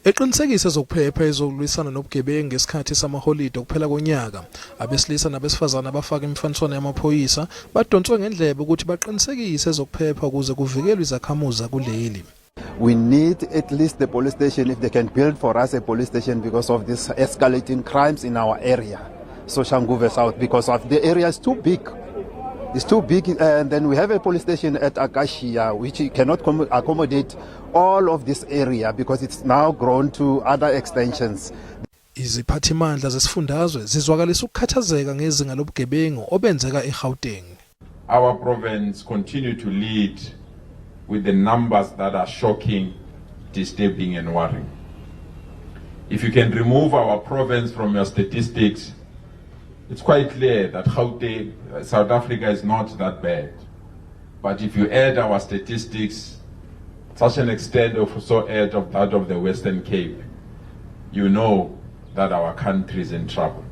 Eqinisekisa zokuphepha ezokulwisana nobugebengu ngesikhathi samaholide okuphela konyaka, abesilisa nabesifazana abafaka imifaniswano yamaphoyisa badonswe ngendlebe ukuthi baqinisekise zokuphepha ukuze kuvikelwe izakhamuzi kuleli. We need at least the police station, if they can build for us a police station because of this escalating crimes in our area, so Shanguve South, because of the area is too big. It's too big, and then we have a police station at Akashia which cannot accommodate all of this area because it's now grown to other extensions. Iziphathimandla zesifundazwe zizwakalisa ukukhathazeka ngezinga lobugebengu obenzeka eGauteng. Our province continue to lead with the numbers that are shocking, disturbing and worrying. If you can remove our province from your statistics, it's quite clear that Gauteng, South Africa is not that bad. But if you add our statistics, such an extent of so add of that of the Western Cape, you know that our country is in trouble.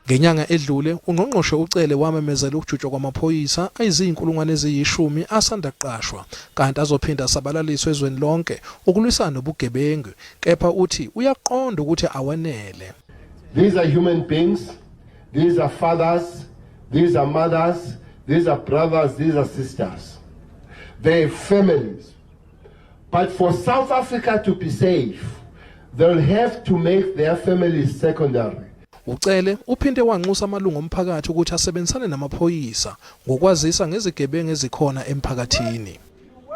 Ngenyanga edlule uNgqongqoshe uCele wamemezela ukujutshwa kwamaphoyisa ayizinkulungwane eziyishumi asanda kuqashwa kanti azophinda asabalaliswe ezweni lonke ukulwisana nobugebengu, kepha uthi uyaqonda ukuthi awanele. These are human beings. These are fathers, these are mothers, these are brothers, these are sisters. They have families. But for South Africa to be safe, they'll have to make their families secondary. uCele uphinde wanxusa amalungu omphakathi ukuthi asebenzisane namaphoyisa ngokwazisa ngezigebengu ezikhona emphakathini.